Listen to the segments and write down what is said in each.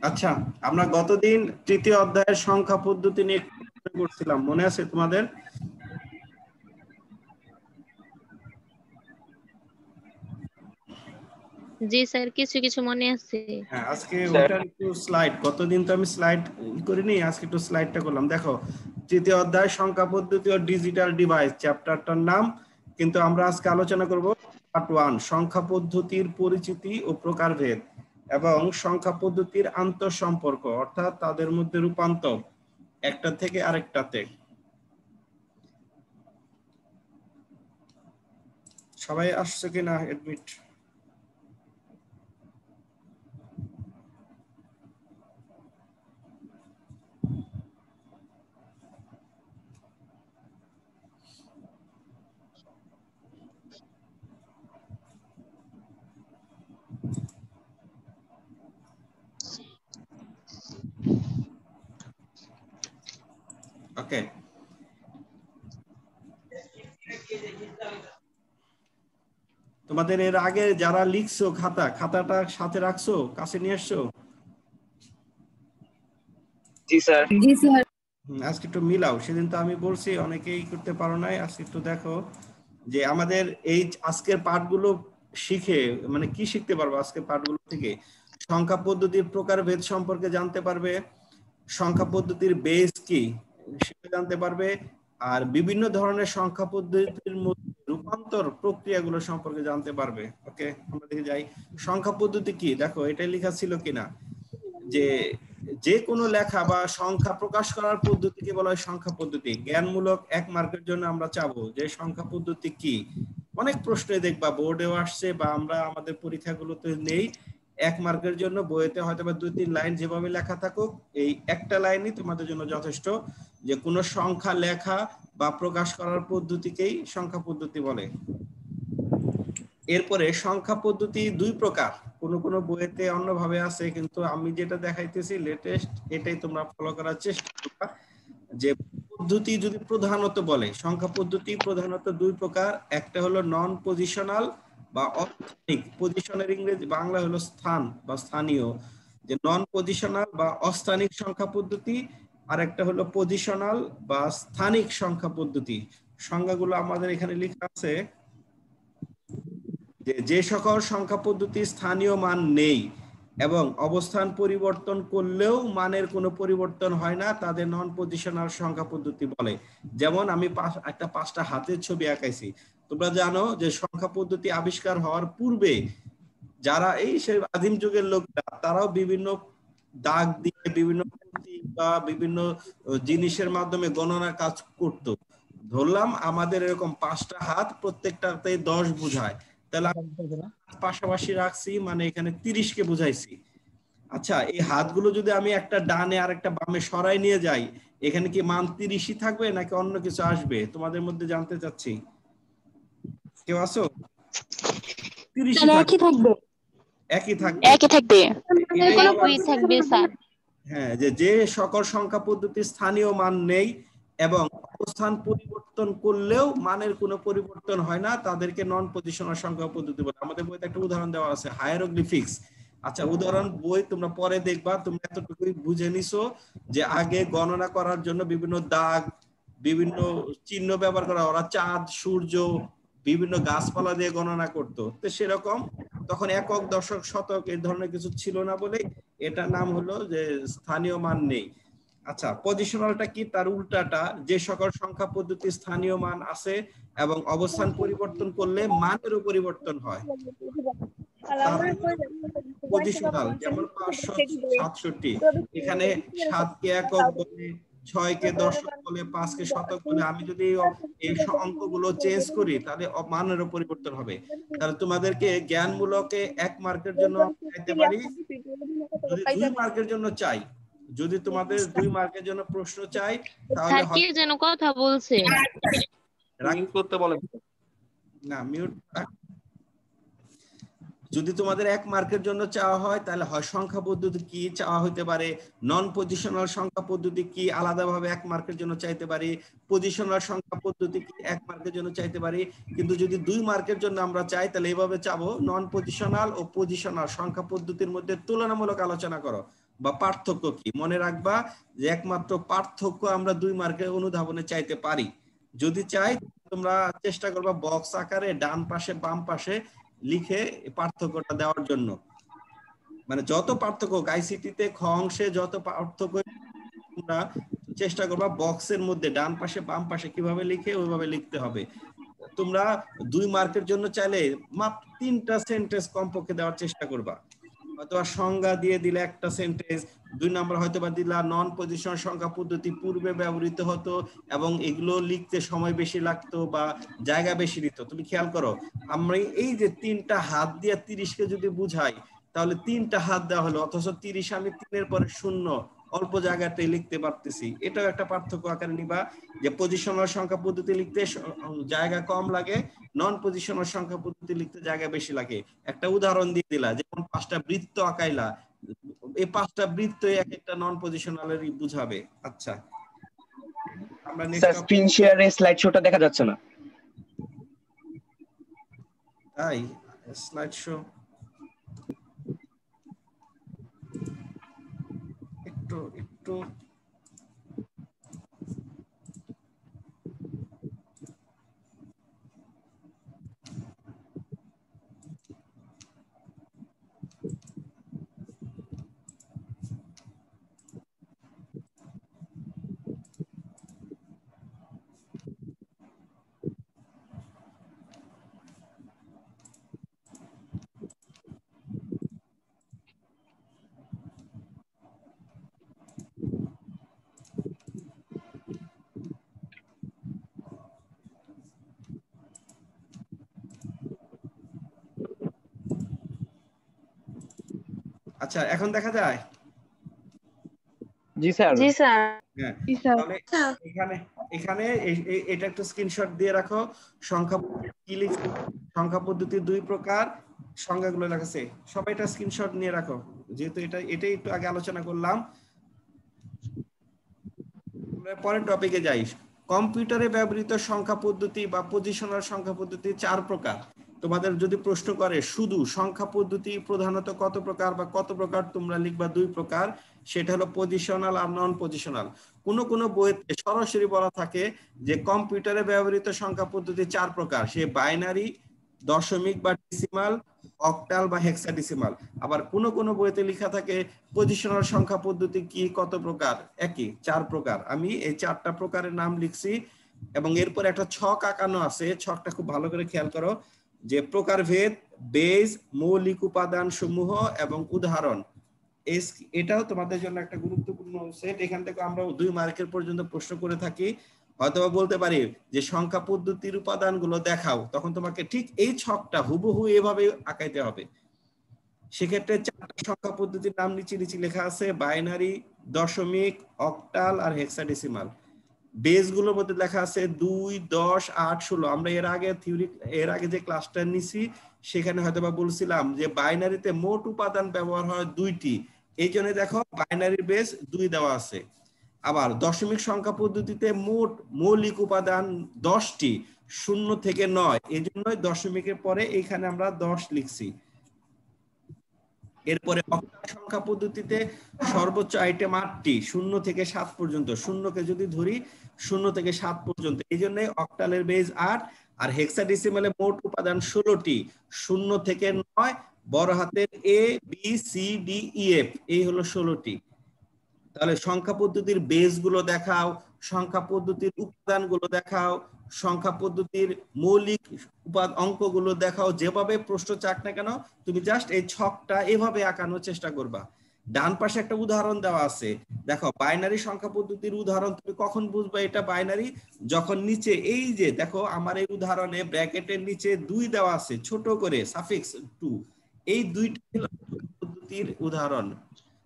আচ্ছা, আমরা গতদিন তৃতীয় অধ্যায়ের সংখ্যা পদ্ধতি নিয়ে করছিলাম, মনে আছে তোমাদের? জি স্যার, কিছু কিছু মনে আছে। হ্যাঁ, আজকে ওটার একটু স্লাইড, গতদিন তো আমি স্লাইড করিনি, আজকে একটু স্লাইডটা করলাম। দেখো, তৃতীয় অধ্যায় সংখ্যা পদ্ধতি ও ডিজিটাল ডিভাইস, চ্যাপ্টারটার নাম। কিন্তু আমরা আজকে আলোচনা করব পার্ট 1, সংখ্যা পদ্ধতির পরিচিতি ও প্রকারভেদ এবং সংখ্যা পদ্ধতির আন্তঃসম্পর্ক, অর্থাৎ তাদের মধ্যে রূপান্তর একটা থেকে আরেকটাতে। সবাই আসছে কিনা এডমিট? ওকে, তোমাদের এর আগে যারা লিখছো খাতাটা সাথে রাখছো, কাছে নিয়ে আসছো? জি স্যার। জি স্যার। আজকে একটু মিলাও, সেদিন তো আমি বলছি অনেকেই করতে পারো নাই, আজকে একটু দেখো যে আমাদের এই আজকের পাঠগুলো শিখে মানে কি শিখতে পারবো আজকের পাঠগুলো থেকে। সংখ্যা পদ্ধতির প্রকারভেদ সম্পর্কে জানতে পারবে, সংখ্যা পদ্ধতির বেস কি সেটা জানতে পারবে, আর বিভিন্ন ধরনের সংখ্যা পদ্ধতির মধ্যে রূপান্তর প্রক্রিয়াগুলো সম্পর্কে জানতে পারবে। ওকে, আমরা দেখে যাই সংখ্যা পদ্ধতি কি। দেখো, এটা লেখা ছিল কিনা যে যে কোনো লেখা বা সংখ্যা প্রকাশ করার পদ্ধতিকে বলা হয় সংখ্যা পদ্ধতি। জ্ঞানমূলক 1 মার্কের জন্য আমরা চাবো যে সংখ্যা পদ্ধতি কি। অনেক প্রশ্নে দেখবা বোর্ডেও আসছে বা আমরা আমাদের পরীক্ষাগুলোতে নেই, 1 মার্কের জন্য বইতে হয়তো বা 2-3 লাইন যেভাবে লেখা থাকুক, এই একটা লাইনই তোমাদের জন্য যথেষ্ট, যে কোনো সংখ্যা লেখা বা প্রকাশ করার পদ্ধতিকেই সংখ্যা পদ্ধতি বলে। এরপরে সংখ্যা পদ্ধতি 2 প্রকার, কোন কোন বইতে অন্যভাবে আছে, কিন্তু আমি যেটা দেখাইতেছি লেটেস্ট এটাই তোমরা ফলো করার চেষ্টা করবা। যে পদ্ধতি যদি প্রধানত বলে, সংখ্যা পদ্ধতি প্রধানত 2 প্রকার, একটা হলো নন পজিশনাল বা অস্থানিক, পজিশনের ইংরেজি বাংলা হলো স্থান বা স্থানীয়, যে নন পজিশনাল বা অস্থানিক সংখ্যা পদ্ধতি, আর একটা হলো পজিশনাল বা স্থানিক সংখ্যা পদ্ধতি। সংজ্ঞাগুলো আমাদের এখানে লেখা আছে। যে সকল সংখ্যা পদ্ধতি স্থানীয় মান নেই এবং অবস্থান পরিবর্তন করলেও মানের কোনো পরিবর্তন হয় না, তাদের নন পজিশনাল সংখ্যা পদ্ধতি বলে। যেমন আমি একটা 5টা হাতের ছবি আঁকাইছি। তোমরা জানো যে সংখ্যা পদ্ধতি আবিষ্কার হওয়ার পূর্বে যারা এই সেই আদিম যুগের লোকরা, তারাও বিভিন্ন দাগ দিয়ে বিভিন্ন প্রতীক বা বিভিন্ন জিনিসের মাধ্যমে গণনা কাজ করত। ধরলাম আমাদের এরকম 5টা হাত, প্রত্যেকটাতে 10 বোঝায়, তাহলে পাশাপাশি রাখছি মানে এখানে 30কে বুঝাইছি। আচ্ছা, এই হাতগুলো যদি আমি একটা ডানে আর একটা বামে সরাই নিয়ে যাই, এখানে কি মান 30ই থাকবে নাকি অন্য কিছু আসবে? তোমাদের মধ্যে জানতে চাচ্ছি, কেউ আছো? 30ই থাকবে, একই থাকবে, একই থাকবে, এটাই একই থাকবে স্যার। হ্যাঁ, যে সকল সংখ্যা পদ্ধতি স্থানীয় মান নেই এবং অবস্থান পরিবর্তন করলেও মানের কোনো পরিবর্তন হয় না, তাদেরকে নন পজিশনাল সংখ্যা পদ্ধতি বলে। আমাদের বইতে একটা উদাহরণ দেওয়া আছে, হায়ারোগ্লিফিক্স। আচ্ছা, উদাহরণ বই তোমরা পরে দেখবা, তোমরা এতটুকুই বুঝে নিছো যে আগে গণনা করার জন্য বিভিন্ন দাগ, বিভিন্ন চিহ্ন ব্যবহার করা, ওরা চাঁদ, সূর্য, বিভিন্ন গাছপালা দিয়ে গণনা করতো। তো সেরকম তখন একক, দশক, শতক এই ধরনের কিছু ছিল না বলে এটার নাম হলো যে স্থানীয় মান নেই। আচ্ছা, পজিশনালটা কি? তার উল্টাটা, যে সকল সংখ্যা পদ্ধতি স্থানীয় মান আছে এবং অবস্থান পরিবর্তন করলে মানেরও পরিবর্তন হয়, পজিশনাল। যেমন 567, এখানে 7কে একক বলে, 6কে দশক বলে, 5কে শতক বলে। আমি যদি এই অঙ্কগুলো চেঞ্জ করি তাহলে মানেরও পরিবর্তন হবে। তাহলে তোমাদেরকে জ্ঞানমূলকে 1 মার্কের জন্য চাইতে পারি, যদি 2 মার্কের জন্য চাই, যদি তোমাদের 2 মার্কের জন্য প্রশ্ন চাই, তাহলে স্যার কে যেন কথা বলছে, মিউট করতে বলেন না মিউট। যদি তোমাদের 1 মার্কের জন্য চাওয়া হয় তাহলে হয় সংখ্যা পদ্ধতি কি চাওয়া হতে পারে, নন পজিশনাল সংখ্যা পদ্ধতি কি আলাদাভাবে 1 মার্কের জন্য চাইতে পারি, পজিশনাল সংখ্যা পদ্ধতি কি 1 মার্কের জন্য চাইতে পারি। কিন্তু যদি 2 মার্কের জন্য আমরা চাই তাহলে এইভাবে চাবো, নন পজিশনাল ও পজিশনাল সংখ্যা পদ্ধতির মধ্যে তুলনামূলক আলোচনা করো বা পার্থক্য কি। মনে রাখবা যে একমাত্র পার্থক্য আমরা 2 মার্কের অনুধাবনে চাইতে পারি। যদি চাই তোমরা চেষ্টা করবা বক্স আকারে ডান পাশে বাম পাশে লিখে পার্থক্যটা দেওয়ার জন্য। মানে যত পার্থক্য আইসিটিতে খ অংশে যত পার্থক্য তোমরা চেষ্টা করবা বক্সের মধ্যে ডান পাশে বাম পাশে কিভাবে লিখে ওইভাবে লিখতে হবে। তোমরা 2 মার্কের জন্য চাইলে মাত্র 3টা সেন্টেন্স কমপক্ষে দেওয়ার চেষ্টা করবা। হয়তোবা সংজ্ঞা দিয়ে দিলে একটা সেন্টেন্স, 2 নম্বর হয়তোবা দিলা নন পজিশন সংখ্যা পদ্ধতি পূর্বে ব্যবহৃত হতো এবং এগুলো লিখতে সময় বেশি লাগতো বা জায়গা বেশি নিত। তুমি খেয়াল করো আমরা এই যে 3টা হাত দিয়ে 30কে যদি বুঝাই তাহলে 3টা হাত দেওয়া হলো, অথচ 30 আমি 3-এর পরে 0 অল্প জায়গাতে লিখতে পারতেছি। এটাও একটা পার্থক্য আকারে নিবা যে পজিশনাল সংখ্যা পদ্ধতি লিখতে জায়গা কম লাগে, নন পজিশনাল সংখ্যা পদ্ধতি লিখতে জায়গা বেশি লাগে। একটা উদাহরণ দিয়ে দিলা, যেমন 5টা বৃত্ত আঁকাইলা, এই 5টা বৃত্ত এক একটা নন পজিশনালেরই বুঝাবে। আচ্ছা, আমরা স্যার স্ক্রিন শেয়ারে স্লাইড শোটা দেখা যাচ্ছে না। তাই স্লাইড শো একটু আচ্ছা, এখন দেখা যায়? জি স্যার। জি স্যার। হ্যাঁ, তাহলে এখানে এটা একটু স্ক্রিনশট দিয়ে রাখো। সংখ্যা কি লিখছি, সংখ্যা পদ্ধতি 2 প্রকার, সংজ্ঞাগুলো লেখাছে। সবাই এটা স্ক্রিনশট নিয়ে রাখো, যেহেতু এটাই একটু আগে আলোচনা করলাম। পরের টপিকে যাই। কম্পিউটারে ব্যবহৃত সংখ্যা পদ্ধতি বা পজিশনাল সংখ্যা পদ্ধতি 4 প্রকার। তোমাদের যদি প্রশ্ন করে শুধু সংখ্যা পদ্ধতি প্রধানত কত প্রকার বা কত প্রকার, তোমরা লিখবা 2 প্রকার, সেটা হলো পজিশনাল আর নন পজিশনাল। কোন বইতে সরাসরি বলা থাকে যে কম্পিউটারে ব্যবহৃত সংখ্যা পদ্ধতি 4 প্রকার, সে বাইনারি, দশমিক বা ডেসিমাল, অক্টাল বা হেক্সাডেসিমাল। আবার কোন বইতে লেখা থাকে পজিশনাল সংখ্যা পদ্ধতি কি কত প্রকার, একই 4 প্রকার। আমি এই 4টা প্রকারের নাম লিখছি এবং এরপর একটা ছক আঁকানো আছে। ছকটা খুব ভালো করে খেয়াল করো যে প্রকারভেদ, বেজ, মৌলিক উপাদান সমূহ এবং উদাহরণ। এটাও তোমাদের জন্য একটা গুরুত্বপূর্ণ সেট। এখান থেকে আমরা 2 মার্কের পর্যন্ত প্রশ্ন করে থাকি। হয়তোবা বলতে পারি যে সংখ্যা পদ্ধতির উপাদানগুলো দেখাও, তখন তোমাকে ঠিক এই ছকটা হুবহু এভাবে আঁকাইতে হবে। সেক্ষেত্রে 4টা সংখ্যা পদ্ধতির নাম নিচে লেখা আছে, বাইনারি, দশমিক, অক্টাল আর হেক্সাডেসিমাল। বেস গুলোর মধ্যে লেখা আছে 2, 10, 8, 16। আমরা এর আগে যে ক্লাসটা নিছি সেখানে হয়তোবা বলছিলাম যে বাইনারিতে মোট উপাদান ব্যবহার হয় 2টি, এই জন্য দেখো বাইনারির বেস 2 দেওয়া আছে। আবার দশমিক সংখ্যা পদ্ধতিতে মোট মৌলিক উপাদান 10টি, 0 থেকে 9, এই জন্যই দশমিকের পরে এখানে আমরা 10 লিখছি। এরপরে অক্টাল সংখ্যা পদ্ধতিতে সর্বোচ্চ আইটেম 8টি, 0 থেকে 7 পর্যন্ত। শূন্যকে যদি ধরি 0 থেকে 7 পর্যন্ত, এই জন্য অক্টালের বেজ 8। আর হেক্সাডেসিমালে মোট উপাদান 16টি, 0 থেকে 9, বড় হাতের A B C D E F, এই হলো 16টি। তাহলে সংখ্যা পদ্ধতির বেস গুলো দেখাও, সংখ্যা পদ্ধতির উপাদানগুলো দেখাও, সংখ্যা পদ্ধতির মৌলিক অঙ্কগুলো দেখাও। যেভাবে প্রশ্ন চাক না কেন তুমি জাস্ট এই ছকটা এভাবে আঁকানোর চেষ্টা করবা। ডান পাশে একটা উদাহরণ দেওয়া আছে, দেখো বাইনারি সংখ্যা পদ্ধতির উদাহরণ। তুমি কখন বুঝবা এটা বাইনারি? যখন নিচে এই যে দেখো আমার এই উদাহরণে ব্র্যাকেটের নিচে 2 দেওয়া আছে ছোট করে সাফিক্স 2, এই 2টা পদ্ধতির উদাহরণ।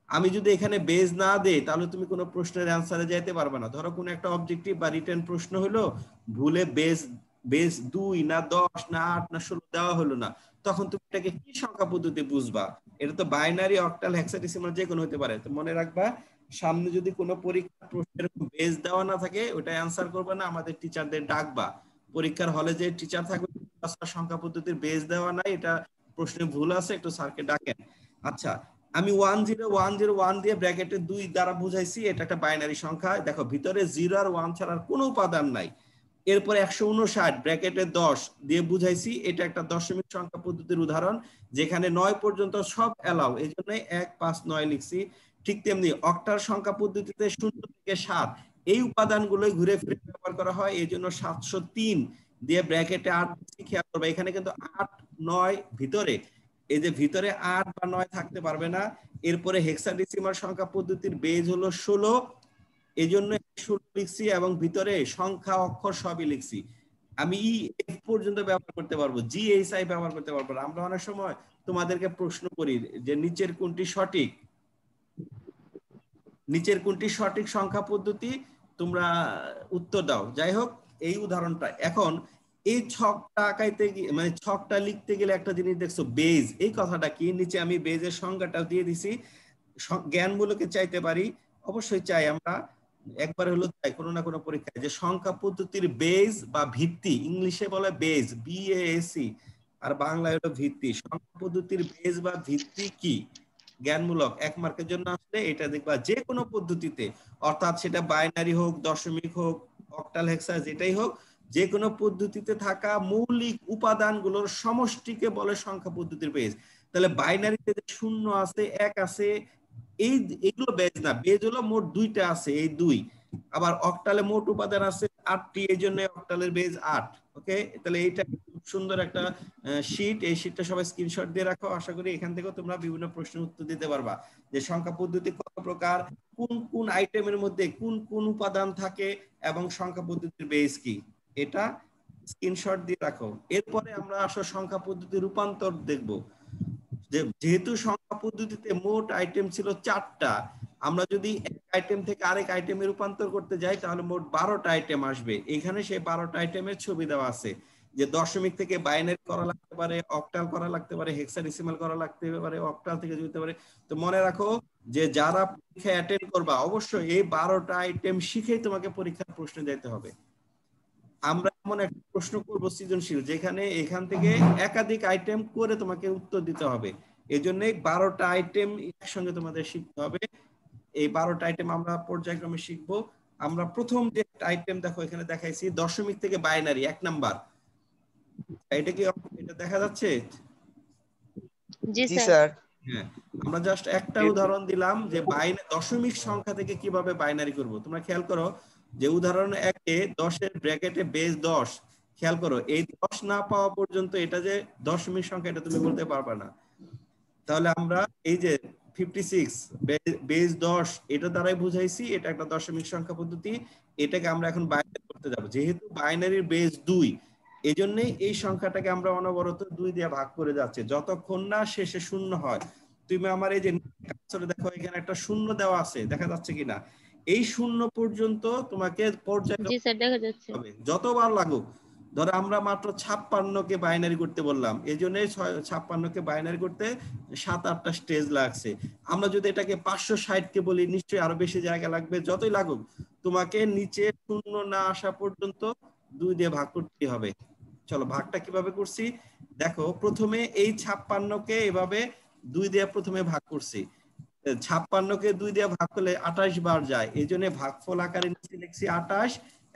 আমি যদি এখানে বেজ না দেই তাহলে তুমি কোনো প্রশ্নের অ্যানসারে যাইতে পারবে না। ধরো কোনো একটা অবজেক্টিভ বা রিটেন প্রশ্ন হলো, ভুলে বেজ 2 না 10 না 8 না 16 দেওয়া হলো না, তখন তুমি এটাকে কি সংখ্যা পদ্ধতি বুঝবা? এটা তো বাইনারি, অক্টাল, হেক্সাডেসিমাল যে কোনো হতে পারে। তো মনে রাখবা, সামনে যদি কোনো পরীক্ষা প্রশ্নের বেস দেওয়া না থাকে ওটা অ্যান্সার করবে না, আমাদের টিচারদের ডাকবা। পরীক্ষার হলে যে টিচার থাকবে সংখ্যা পদ্ধতির বেস দেওয়া নাই, এটা প্রশ্নে ভুল আছে, একটু স্যারকে ডাকেন। আচ্ছা, আমি 10101 দিয়ে ব্র্যাকেটে 2 দ্বারা বুঝাইছি এটা একটা বাইনারি সংখ্যা। দেখো ভিতরে 0 আর 1 ছাড়া কোনো উপাদান নাই। এরপর 159 ব্র্যাকেটে 10 দিয়ে বুঝাইছি এটা একটা দশমিক সংখ্যা পদ্ধতির উদাহরণ, যেখানে 9 পর্যন্ত সব এলাও, এই জন্য 1 5 9 লিখছি। ঠিক তেমনি অক্টাল সংখ্যা পদ্ধতিতে 0 থেকে 7 এই উপাদানগুলোই ঘুরে ফিরে ব্যবহার করা হয়, এই জন্য 703 দিয়ে ব্র্যাকেটে 8 খেয়াল করবে। এখানে কিন্তু 8 9 ভিতরে, এই যে ভিতরে 8 বা 9 থাকতে পারবে না। এরপরে হেক্সাডেসিমাল সংখ্যা পদ্ধতির বেজ হলো 16, এই জন্য 16 লিখছি, এবং ভিতরে সংখ্যা অক্ষর সবই লিখছি। আমি এফ পর্যন্ত ব্যবহার করতে পারবো, জি এইচ আই ব্যবহার করতে পারবো। আমরা অনেক সময় তোমাদেরকে প্রশ্ন করি যে নিচের কোনটি সঠিক, নিচের কোনটি সঠিক সংখ্যা পদ্ধতি, তোমরা উত্তর দাও। যাই হোক, এই উদাহরণটা এখন এই ছকটা আঁকাইতে গিয়ে, মানে ছকটা লিখতে গেলে একটা জিনিস দেখছো, বেজ। এই কথাটা কি, নিচে আমি বেজের সংজ্ঞাটা দিয়ে দিছি। জ্ঞানমূলকে চাইতে পারি, অবশ্যই চাই আমরা, একবার হলো চাই কোনো না কোনো পরীক্ষায়, যে সংখ্যা পদ্ধতির বেজ বা ভিত্তি, ইংলিশে বলে বেজ, BASE, আর বাংলায় হলো ভিত্তি। সংখ্যা পদ্ধতির বেজ বা ভিত্তি কি? জ্ঞানমূলক 1 মার্কের জন্য আসলে এটা দেখবা যে কোনো পদ্ধতিতে, অর্থাৎ সেটা বাইনারি হোক, দশমিক হোক, অক্টাল, হেক্সা, যেটাই হোক, যে কোনো পদ্ধতিতে থাকা মৌলিক উপাদানগুলোর সমষ্টিকে বলে সংখ্যা পদ্ধতির বেজ। তাহলে বাইনারিতে যে 0 আছে, 1 আছে, এইগুলো বেজ না, বেজ হলো মোট 2টা আছে, এই 2। আবার অক্টালে মোট উপাদান আছে 8টি, এই জন্য অক্টালের বেজ 8। ওকে, তাহলে এইটা খুব সুন্দর একটা শীট, এই শীটটা সবাই স্ক্রিনশট দিয়ে রাখো। আশা করি এখান থেকেও তোমরা বিভিন্ন প্রশ্নের উত্তর দিতে পারবা, যে সংখ্যা পদ্ধতি কত প্রকার, কোন কোন আইটেমের মধ্যে কোন কোন উপাদান থাকে, এবং সংখ্যা পদ্ধতির বেজ কি, এটা স্ক্রিনশট দিয়ে রাখো। এরপরে আমরা আসলে সংখ্যা পদ্ধতির রূপান্তর দেখব। যেহেতু সংখ্যা পদ্ধতিতে মোট আইটেম ছিল 4টা, আমরা যদি এক আইটেম থেকে আরেক আইটেমে রূপান্তর করতে যাই তাহলে মোট 12টা আইটেম আসবে। এখানে সেই 12টা আইটেমের ছবি দেওয়া আছে, যে দশমিক থেকে বাইনারি করা লাগতে পারে, অক্টাল করা লাগতে পারে, হেক্সাডেসিমাল করা লাগতে পারে, অক্টাল থেকে যেতে পারে। তো মনে রাখো যে যারা পরীক্ষায় অ্যাটেন্ড করবা, অবশ্যই এই 12টা আইটেম শিখেই তোমাকে পরীক্ষার প্রশ্নে যেতে হবে। আমরা এমন একটা প্রশ্ন করব সৃজনশীল, যেখানে এখান থেকে একাধিক আইটেম করে তোমাকে উত্তর দিতে হবে। এজন্যই 12টা আইটেম একসঙ্গে তোমাদের শিখতে হবে। এই 12টা আইটেম আমরা পর্যায়ক্রমে শিখব। আমরা প্রথম যে আইটেম দেখো এখানে দেখাইছি, দশমিক থেকে বাইনারি 1 নাম্বার। এটা কি, এটা দেখা যাচ্ছে? জি জি স্যার। স্যার। হ্যাঁ, আমরা জাস্ট একটা উদাহরণ দিলাম যে দশমিক সংখ্যা থেকে কিভাবে বাইনারি করব। তোমরা খেয়াল করো যে উদাহরণ 1-এ 10-এর ব্র্যাকেটে বেস 10, খেয়াল করো এই 10 না পাওয়া পর্যন্ত এটা যে দশমিক সংখ্যা এটা তুমি বলতে পারবে না। তাহলে আমরা এই যে 56 বেস 10, এটা দ্বারাই বুঝাইছি এটা একটা দশমিক সংখ্যা পদ্ধতি। এটাকে আমরা এখন বাইনারি করতে যাব, যেহেতু বাইনারির বেস 2, এজন্যই এই সংখ্যাটাকে আমরা অনবরত 2 দিয়ে ভাগ করে যাচ্ছে যতক্ষণ না শেষে শূন্য হয়। তুমি আমার এই যে কার্সরে দেখো, এখানে একটা শূন্য দেওয়া আছে, দেখা যাচ্ছে কিনা? এই শূন্য পর্যন্ত তোমাকে পর্যায়ে জি স্যার, দেখা যাচ্ছে। হবে, যতবার লাগুক। ধরো আমরা মাত্র 56কে বাইনারি করতে বললাম, এই জন্য 56কে বাইনারি করতে 7-8টা স্টেজ লাগছে। আমরা যদি এটাকে 560কে বলি, নিশ্চয়ই আরো বেশি জায়গা লাগবে। যতই লাগুক তোমাকে নিচে শূন্য না আসা পর্যন্ত 2 দিয়ে ভাগ করতে হবে। চলো ভাগটা কিভাবে করছি দেখো। প্রথমে এই 56কে এভাবে 2 দিয়ে প্রথমে ভাগ করছি। 56কে 2 দিয়ে ভাগ করলে 28 বার যায়, এই জন্য ভাগফল আকারে নিচে লিখছি 28,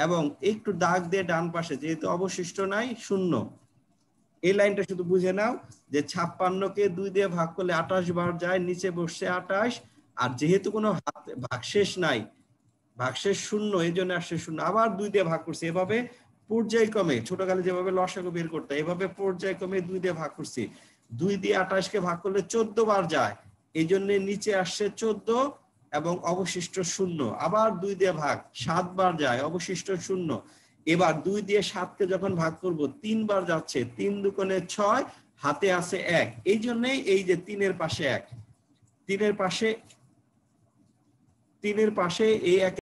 এবং একটু দাগ দিয়ে ডান পাশে, যেহেতু অবশিষ্ট নাই, শূন্য। এই লাইনটা শুধু বুঝে নাও যে 56কে 2 দিয়ে ভাগ করলে 28 বার যায়, নিচে বসছে 28। আর যেহেতু কোনো ভাগশেষ নাই, ভাগশেষ শূন্য, এই জন্য আসছে শূন্য। আবার 2 দিয়ে ভাগ করছি। এভাবে পর্যায়ক্রমে, ছোটকালে যেভাবে লসাগু বের করতে, এভাবে পর্যায়ক্রমে 2 দিয়ে ভাগ করছি। 2 দিয়ে 28কে ভাগ করলে 14 বার যায়, এই জন্য নিচে আসছে 14 এবং অবশিষ্ট শূন্য। আবার 2 দিয়ে ভাগ, 7 বার যায়, অবশিষ্ট শূন্য। এবার 2 দিয়ে 7কে যখন ভাগ করব 3 বার যাচ্ছে, 3 দুগুণে 6, হাতে আছে 1, এই জন্যই এই যে 3-এর পাশে 1, 3-এর পাশে এই 1